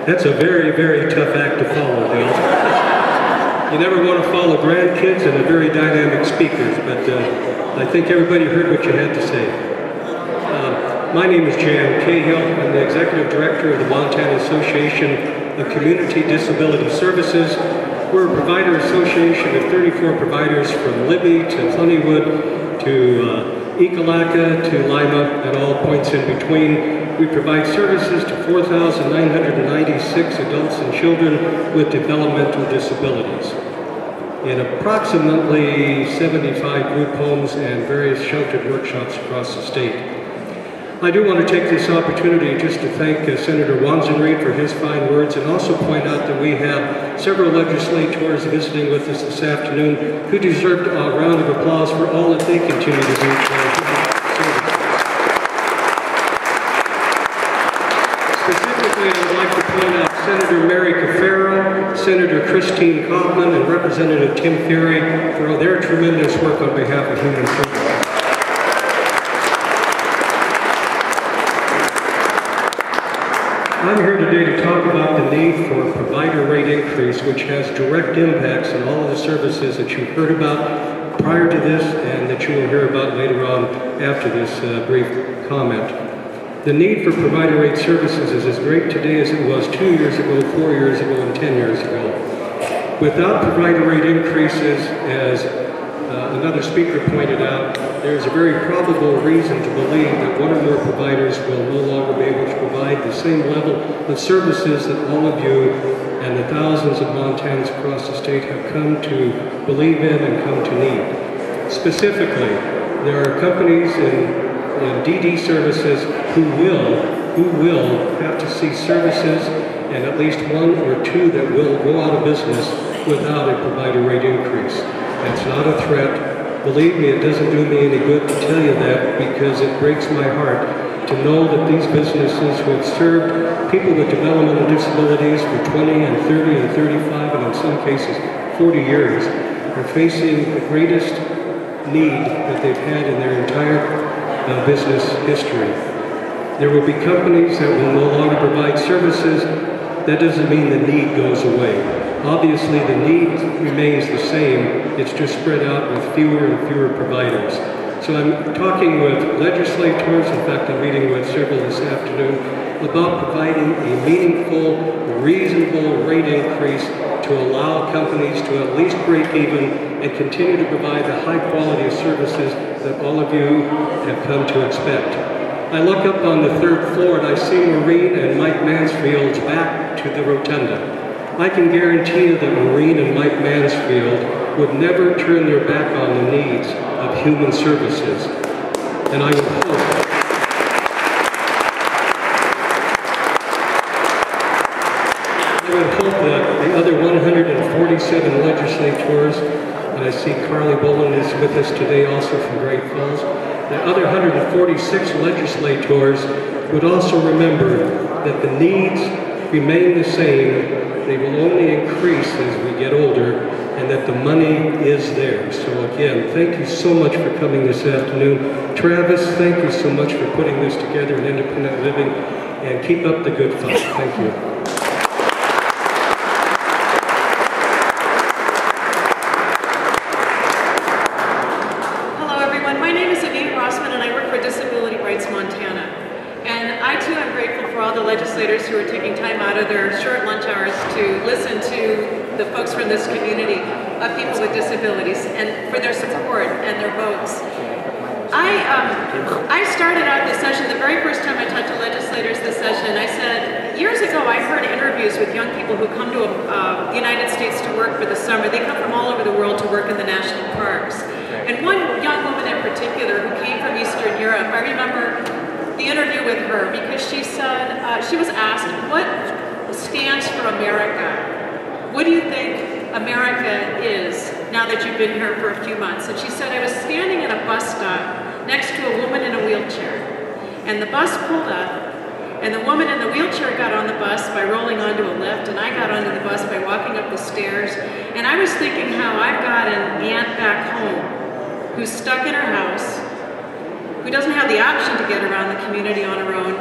That's a very, very tough act to follow, Bill. You never want to follow grandkids and a very dynamic speakers, but I think everybody heard what you had to say. My name is Jan Cahill. I'm the Executive Director of the Montana Association of Community Disability Services. We're a provider association of 34 providers from Libby to Honeywood to Ekalaka to Lima and all points in between. We provide services to 4,996 adults and children with developmental disabilities in approximately 75 group homes and various sheltered workshops across the state. I do want to take this opportunity just to thank Senator Wanzenreed for his fine words and also point out that we have several legislators visiting with us this afternoon who deserve a round of applause for all that they continue to do for our services. Specifically, I would like to point out Senator Mary Cafaro, Senator Christine Kaufman, and Representative Tim Fury for their tremendous work on behalf of human services. I'm here today to talk about the need for a provider rate increase, which has direct impacts on all of the services that you've heard about prior to this and that you will hear about later on after this brief comment. The need for provider rate services is as great today as it was 2 years ago, 4 years ago, and 10 years ago. Without provider rate increases, as another speaker pointed out, there's a very probable reason to believe that one or more providers will no longer be able to provide the same level of services that all of you and the thousands of Montanans across the state have come to believe in and come to need. Specifically, there are companies in DD services who will have to see services and at least one or two that will go out of business without a provider rate increase. That's not a threat. Believe me, it doesn't do me any good to tell you that because it breaks my heart to know that these businesses who have served people with developmental disabilities for 20 and 30 and 35 and in some cases 40 years are facing the greatest need that they've had in their entire business history. There will be companies that will no longer provide services. That doesn't mean the need goes away. Obviously, the need remains the same. It's just spread out with fewer and fewer providers. So I'm talking with legislators, in fact, I'm meeting with several this afternoon, about providing a meaningful, reasonable rate increase to allow companies to at least break even and continue to provide the high quality of services that all of you have come to expect. I look up on the third floor and I see Maureen and Mike Mansfield's back to the rotunda. I can guarantee you that Maureen and Mike Mansfield would never turn their back on the needs of human services. And I would hope that the other 147 legislators, and I see Carly Bolin is with us today also from Great Falls, the other 146 legislators would also remember that the needs remain the same. They will only increase as we get older, and that the money is there. So again, thank you so much for coming this afternoon. Travis, thank you so much for putting this together in Independent Living, and keep up the good fight. Thank you. Who are taking time out of their short lunch hours to listen to the folks from this community of people with disabilities and for their support and their votes. I started out this session, the very first time I talked to legislators this session, I said, years ago I heard interviews with young people who come to the United States to work for the summer. They come from all over the world to work in the national parks. And one young woman in particular who came from Eastern Europe, I remember the interview with her because she said, she was asked, what stands for America? What do you think America is now that you've been here for a few months? And she said, I was standing at a bus stop next to a woman in a wheelchair. And the bus pulled up, and the woman in the wheelchair got on the bus by rolling onto a lift, and I got onto the bus by walking up the stairs. And I was thinking how I've got an aunt back home who's stuck in her house, who doesn't have the option to get around the community on her own.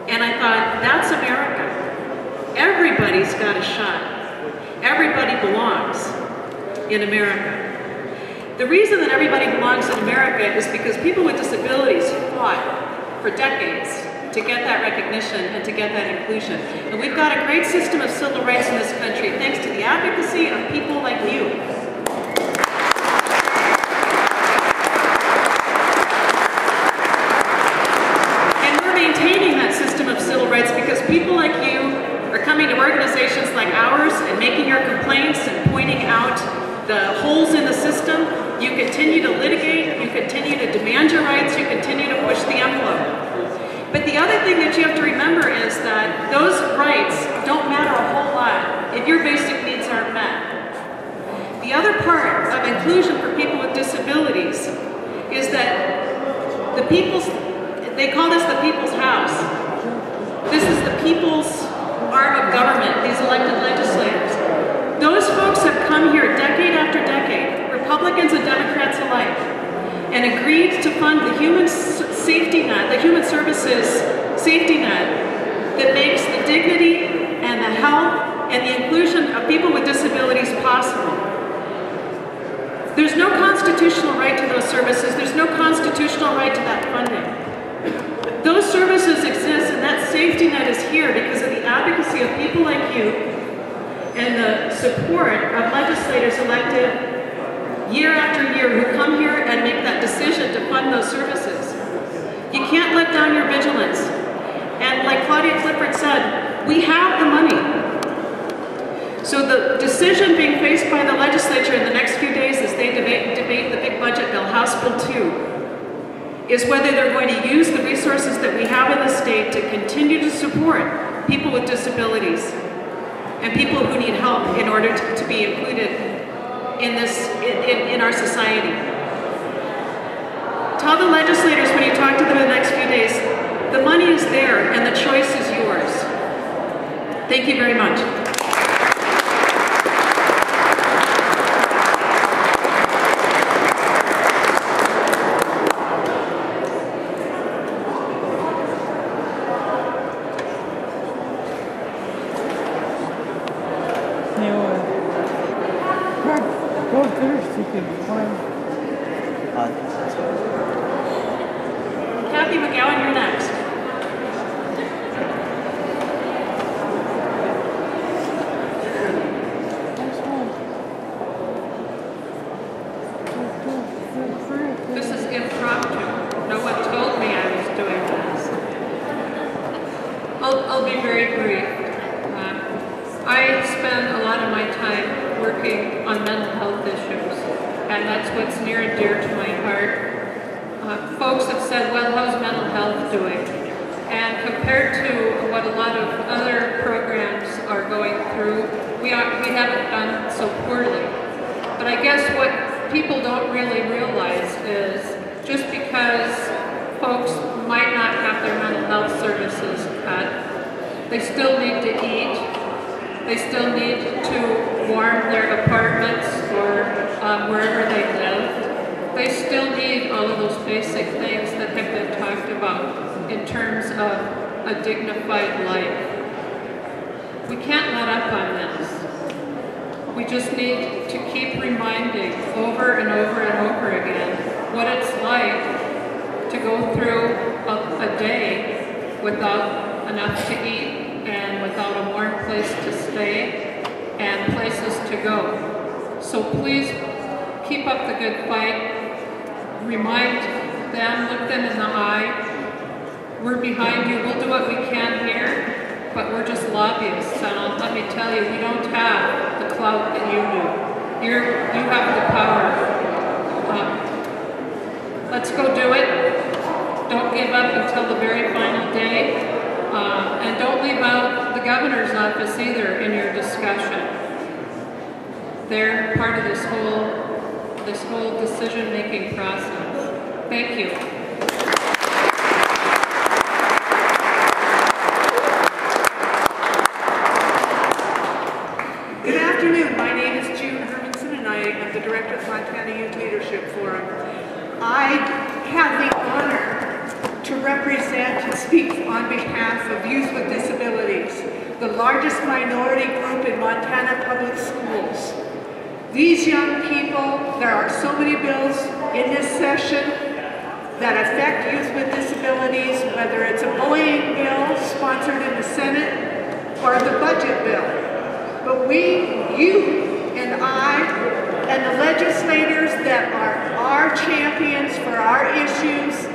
And I thought, that's America. Everybody's got a shot. Everybody belongs in America. The reason that everybody belongs in America is because people with disabilities fought for decades to get that recognition and to get that inclusion. And we've got a great system of civil rights in this country thanks to the advocacy of people like you. And we're maintaining that system of civil rights because people like you are coming to organizations like ours and making your complaints and pointing out the holes in the system. You continue to litigate, you continue to demand your rights, you continue to push the envelope. But the other thing that you have to remember is that those rights don't matter a whole lot if your basic needs aren't met. The other part of inclusion for people with disabilities is that the people's, they call this the people's house. This is the people's arm of government, these elected legislators. Those folks have come here decade after decade, Republicans and Democrats alike, and agreed to fund the human safety net, the human services safety net that makes the dignity and the health and the inclusion of people with disabilities possible. There's no constitutional right to those services. There's no constitutional right to that funding. Those services exist and that safety net is here because of the advocacy of people like you and the support of legislators elected year after year who come here and make that decision to fund those services. You can't let down your vigilance. And like Claudia Clifford said, we have the money. So the decision being faced by the legislature in the next few days as they debate the big budget bill, House Bill 2, is whether they're going to use the resources that we have in the state to continue to support people with disabilities and people who need help in order to be included in our society. Tell the legislators when you talk to them in the next few days, the money is there and the choice is yours. Thank you very much. Kathy McGowan, you're next. This is impromptu. No one told me I was doing this. I'll be very brief. I spend a lot of my time working on mental health issues, and that's what's near and dear to my heart. Folks have said, well, how's mental health doing? And compared to what a lot of other programs are going through, we haven't done so poorly. But I guess what people don't really realize is just because folks might not have their mental health services cut, they still need to eat. They still need to warm their apartments or wherever they live. They still need all of those basic things that have been talked about in terms of a dignified life. We can't let up on this. We just need to keep reminding over and over and over again what it's like to go through a day without enough to eat and without a warm place to stay and places to go. So please keep up the good fight. Remind them, look them in the eye. We're behind you. We'll do what we can here, but we're just lobbyists. And let me tell you, we don't have the clout that you do. You have the power. Let's go do it. Don't give up until the very final day. And don't leave out the governor's office either in your discussion. They're part of this whole decision-making process. Thank you. Good afternoon. My name is June Hermanson, and I am the director of the Montana Youth Leadership Forum. I have the honor to represent and speak on behalf of youth with disabilities. the largest minority group in Montana public schools. These young people, there are so many bills in this session that affect youth with disabilities, whether it's a bullying bill sponsored in the Senate or the budget bill. But you and I, and the legislators that are our champions for our issues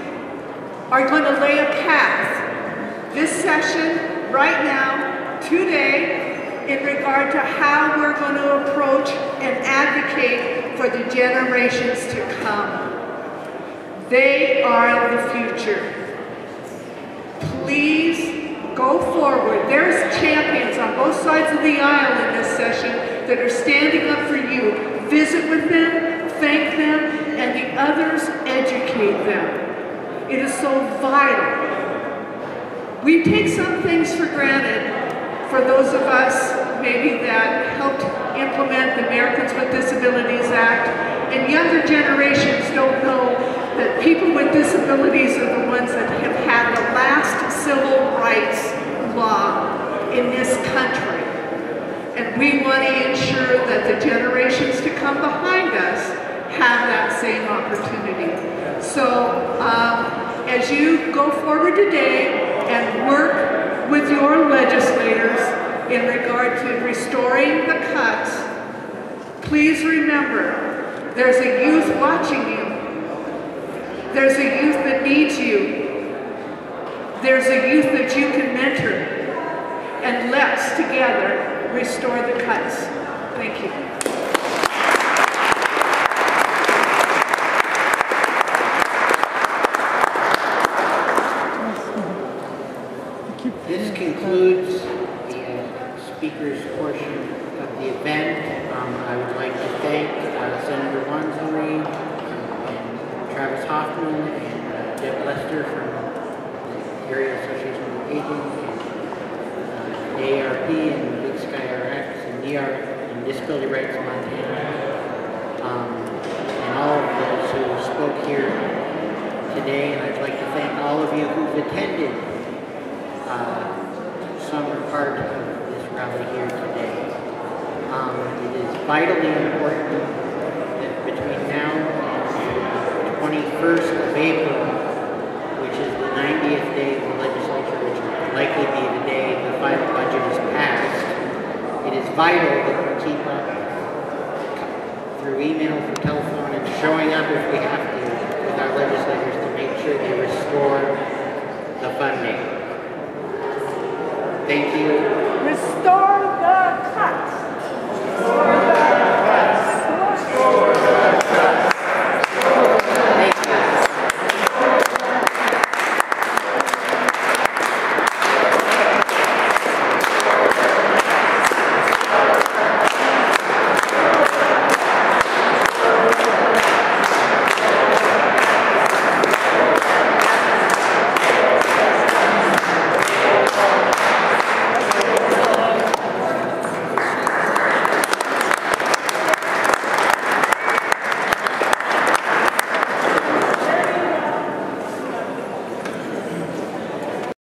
are going to lay a path this session, right now, today, in regard to how we're going to approach and advocate for the generations to come. They are the future. Please go forward. There's champions on both sides of the aisle in this session that are standing up for you. Visit with them, thank them, and the others educate them. It is so vital. We take some things for granted for those of us maybe that helped implement the Americans with Disabilities Act, and younger generations don't know that people with disabilities are the ones that have had the last civil rights law in this country. And we want to ensure that the generations to come behind us have that same opportunity. So as you go forward today and work with your legislators in regard to restoring the cuts, please remember there's a youth watching you. There's a youth that needs you. There's a youth that you can mentor. And let's together restore the cuts. Thank you. This concludes the speaker's portion of the event. I would like to thank Senator Wansbury and Travis Hoffman and Deb Lester from the Area Association of Aging, and AARP and Big Sky RX and DR and Disability Rights Montana, and all of those who spoke here today. And I'd like to thank all of you who've attended some part of this rally here today. It is vitally important that between now and the 21st of April, which is the 90th day of the legislature, which will likely be the day the final budget is passed, it is vital that we keep up through email, through telephone, and showing up if we have